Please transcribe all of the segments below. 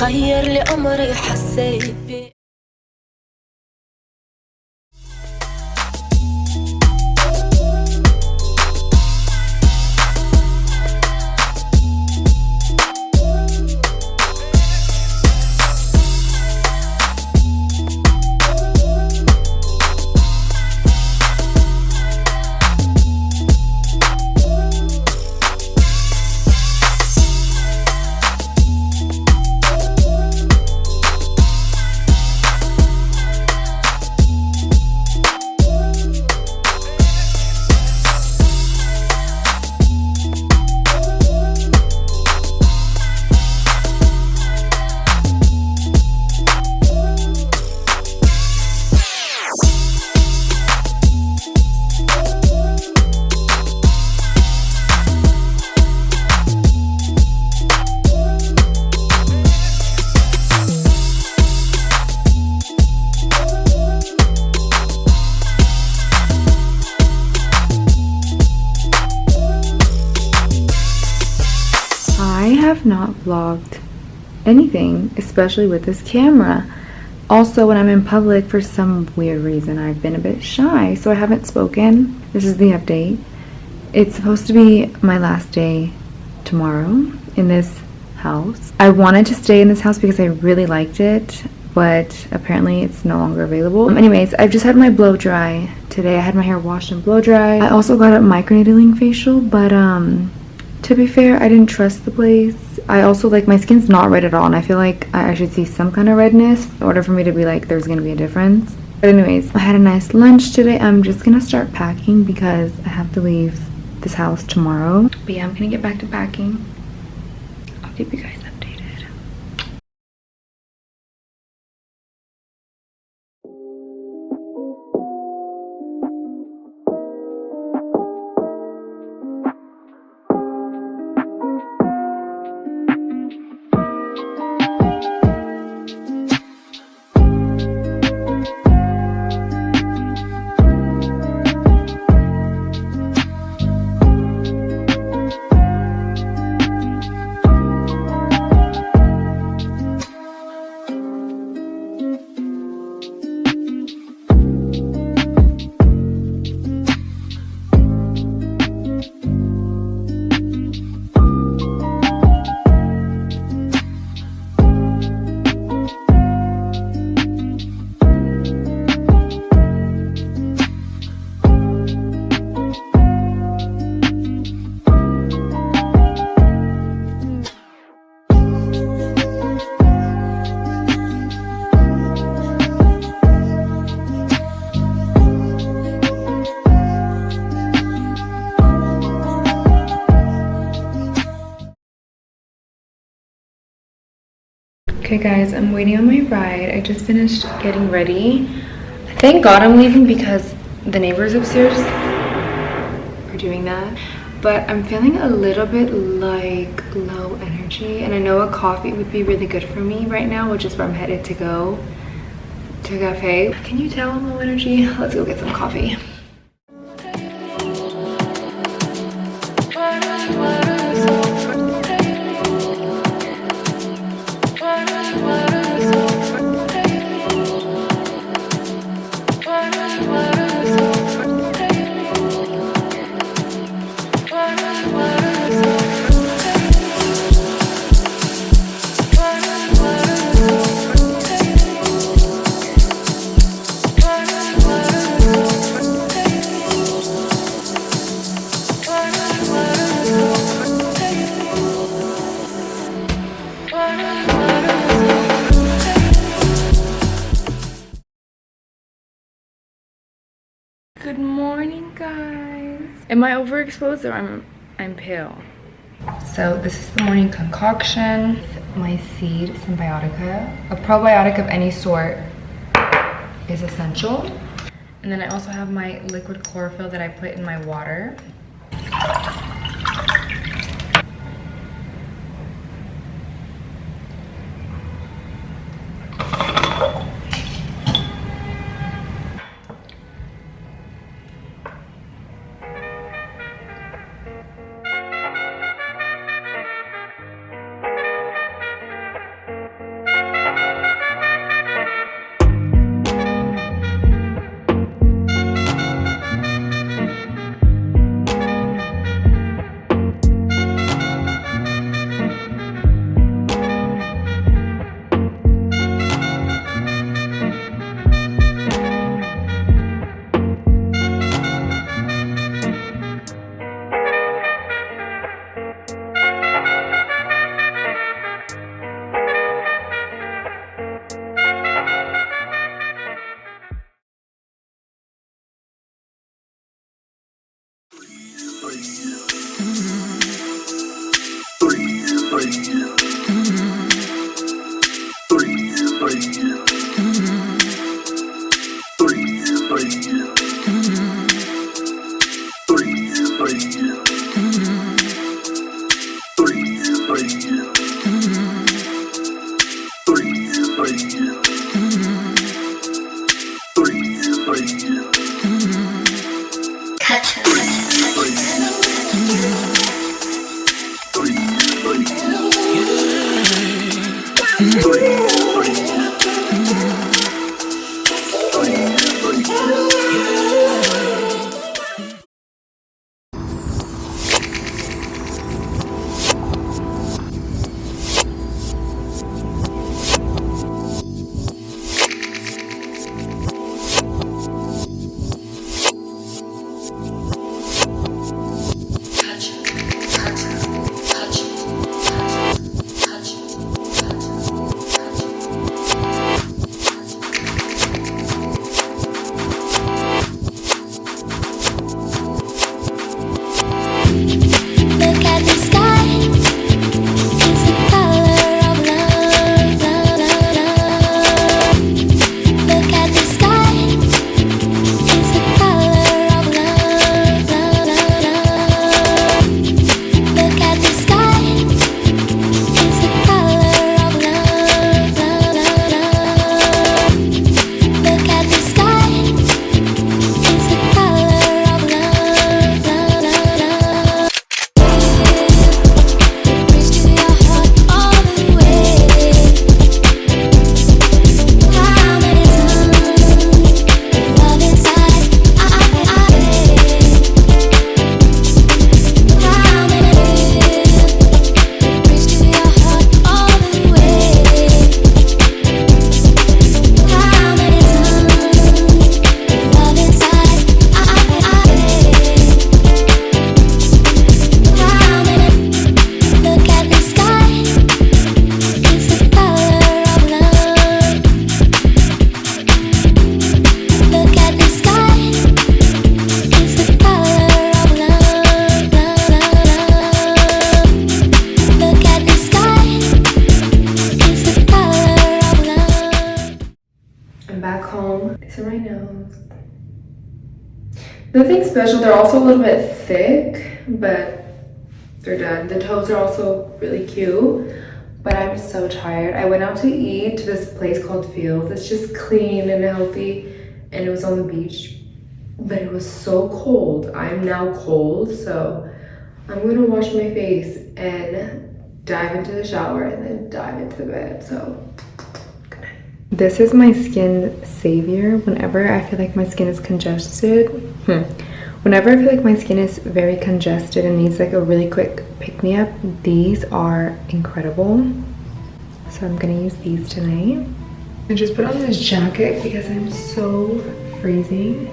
غير لي أمري حسيت بيه. I have not vlogged anything, especially with this camera. Also, when I'm in public, for some weird reason, I've been a bit shy, so I haven't spoken. This is the update. It's supposed to be my last day tomorrow in this house. I wanted to stay in this house because I really liked it, but apparently it's no longer available. Anyways, I've just had my blow dry today. I had my hair washed and blow dry. I also got a microneedling facial, but to be fair, I didn't trust the place. I also, like, my skin's not red at all, and I feel like I should see some kind of redness in order for me to be like, there's gonna be a difference. But anyways, I had a nice lunch today. I'm just gonna start packing because I have to leave this house tomorrow. But yeah, I'm gonna get back to packing. I'll keep you guys updated. Okay guys, I'm waiting on my ride. I just finished getting ready. Thank God I'm leaving because the neighbors upstairs are doing that. But I'm feeling a little bit like low energy, and I know a coffee would be really good for me right now, which is where I'm headed to go to a cafe. Can you tell I'm low energy? Let's go get some coffee. Good morning, guys. Am I overexposed or I'm pale? So this is the morning concoction. My seed symbiotica. A probiotic of any sort is essential. And then I also have my liquid chlorophyll that I put in my water. Look at the sky, it's the color of love, love, love, love. Look at the sky, it's the color of love, love, love, love. Look at the sky, it's the color of love, love, love, love. Look at the sky, it's the color of love, love, love, love. Reach to your heart all the way. How many times love inside? I How many reach to your heart all the way? How many times love inside? I How many? Look at the sky, it's the color of love. Look at the sky, it's the color of love, love, love, love. Look at the sky, it's the color of love. I'm back home. These are my nails. Nothing special. They're also a little bit thick, but they're done. The toes are also really cute, but I'm so tired. I went out to eat to this place called Fields. It's just clean and healthy, and it was on the beach, but it was so cold. I'm now cold, so I'm gonna wash my face and dive into the shower and then dive into the bed. So this is my skin savior whenever I feel like my skin is congested. Whenever I feel like my skin is very congested and needs like a really quick pick-me-up, these are incredible. So I'm gonna use these tonight. I just put on this jacket because I'm so freezing.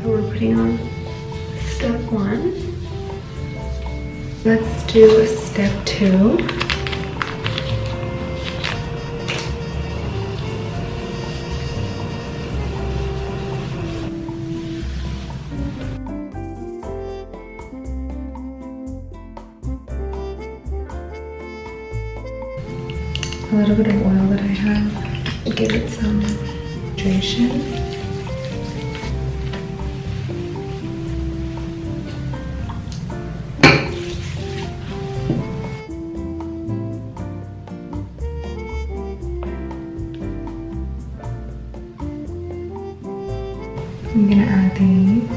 So we're putting on step 1. Let's do step 2. A little bit of oil that I have to give it some hydration. I'm gonna add these.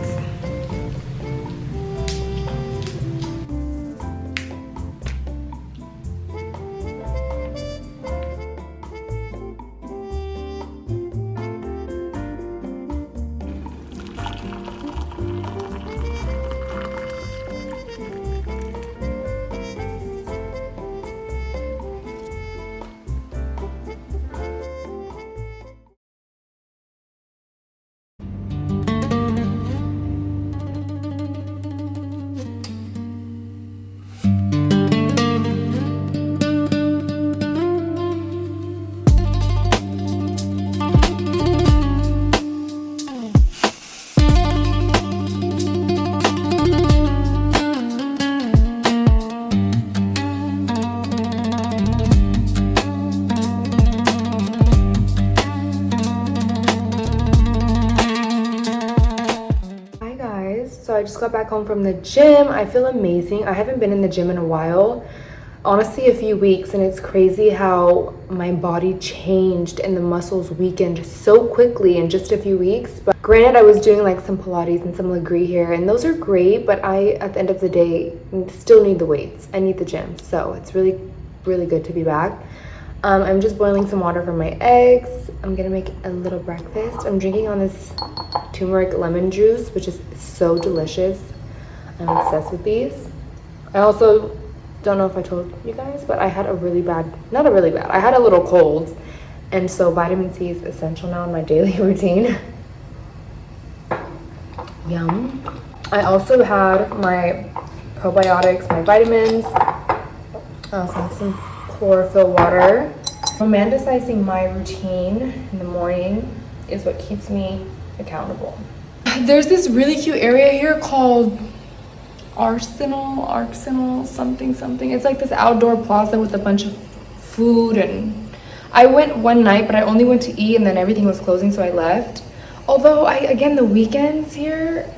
I just got back home from the gym. I feel amazing. I haven't been in the gym in a while, honestly a few weeks, and it's crazy how my body changed and the muscles weakened so quickly in just a few weeks. But granted, I was doing like some Pilates and some Legree here, and those are great, but I, at the end of the day, still need the weights. I need the gym, so it's really, really good to be back. I'm just boiling some water for my eggs. I'm gonna make a little breakfast. I'm drinking on this turmeric lemon juice, which is so delicious. I'm obsessed with these. I also don't know if I told you guys, but I had a really bad, not a really bad, I had a little cold. And so vitamin C is essential now in my daily routine. Yum. I also had my probiotics, my vitamins. I also have some chlorophyll water. Romanticizing my routine in the morning is what keeps me accountable. There's this really cute area here called Arsenal, something. It's like this outdoor plaza with a bunch of food, and I went one night, but I only went to eat and then everything was closing, so I left. Although again, the weekends here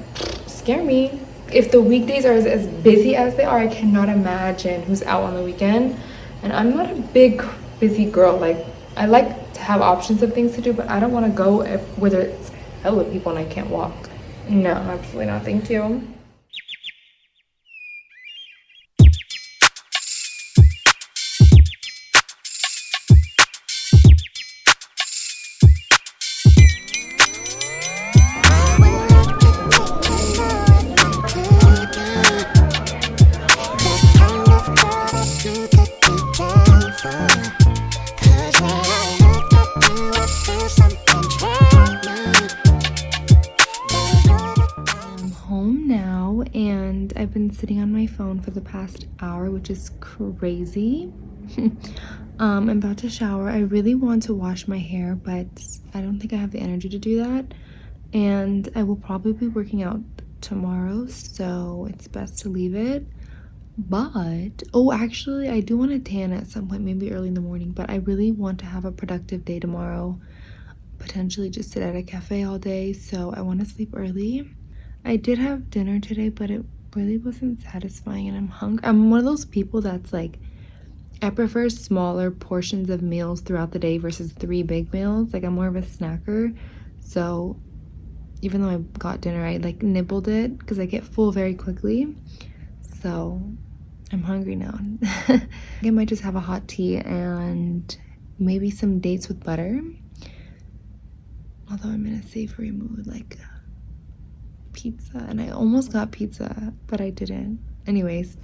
scare me. If the weekdays are as busy as they are, I cannot imagine who's out on the weekend. And I'm not a big busy girl. Like, I like to have options of things to do, but I don't want to go where there's hella people and I can't walk. No, absolutely not. Thank you. I've been sitting on my phone for the past hour, which is crazy. I'm about to shower. I really want to wash my hair, but I don't think I have the energy to do that. And I will probably be working out tomorrow, so it's best to leave it. But, oh, actually, I do want to tan at some point, maybe early in the morning, but I really want to have a productive day tomorrow. Potentially just sit at a cafe all day, so I want to sleep early. I did have dinner today, but it really wasn't satisfying, and I'm hungry. I'm one of those people that's like, I prefer smaller portions of meals throughout the day versus 3 big meals. Like, I'm more of a snacker, so even though I got dinner, I like nibbled it because I get full very quickly. So I'm hungry now. I might just have a hot tea and maybe some dates with butter, although I'm in a savory mood, like pizza. And I almost got pizza, but I didn't. Anyways,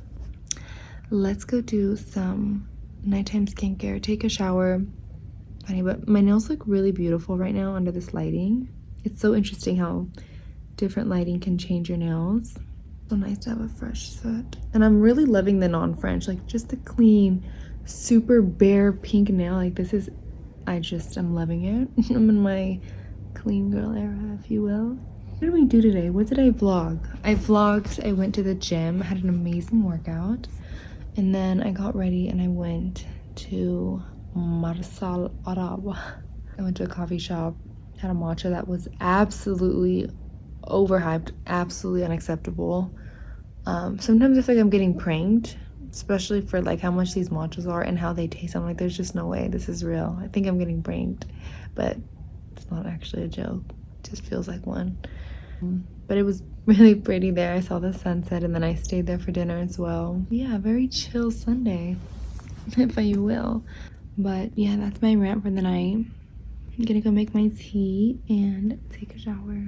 let's go do some nighttime skincare, take a shower. Funny, but my nails look really beautiful right now under this lighting. It's so interesting how different lighting can change your nails. So nice to have a fresh set. And I'm really loving the non-French, like just a clean, super bare pink nail. Like this is, I'm loving it. I'm in my clean girl era, if you will. What did we do today? What did I vlog? I went to the gym, had an amazing workout, and then I got ready and I went to Marsa Al Arab. I went to a coffee shop, had a matcha that was absolutely overhyped, absolutely unacceptable. Sometimes I feel like I'm getting pranked, especially for like how much these matchas are and how they taste. I'm like, there's just no way this is real. I think I'm getting pranked, but it's not actually a joke. It just feels like one. But it was really pretty there. I saw the sunset and then I stayed there for dinner as well. Yeah, very chill Sunday, if you will. But yeah, that's my rant for the night. I'm gonna go make my tea and take a shower.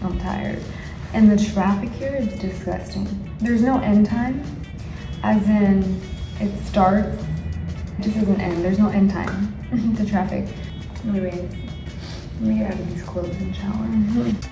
I'm tired. And the traffic here is disgusting. There's no end time, as in it starts, it just doesn't end. There's no end time to traffic. Anyways, let me get out of these clothes and shower.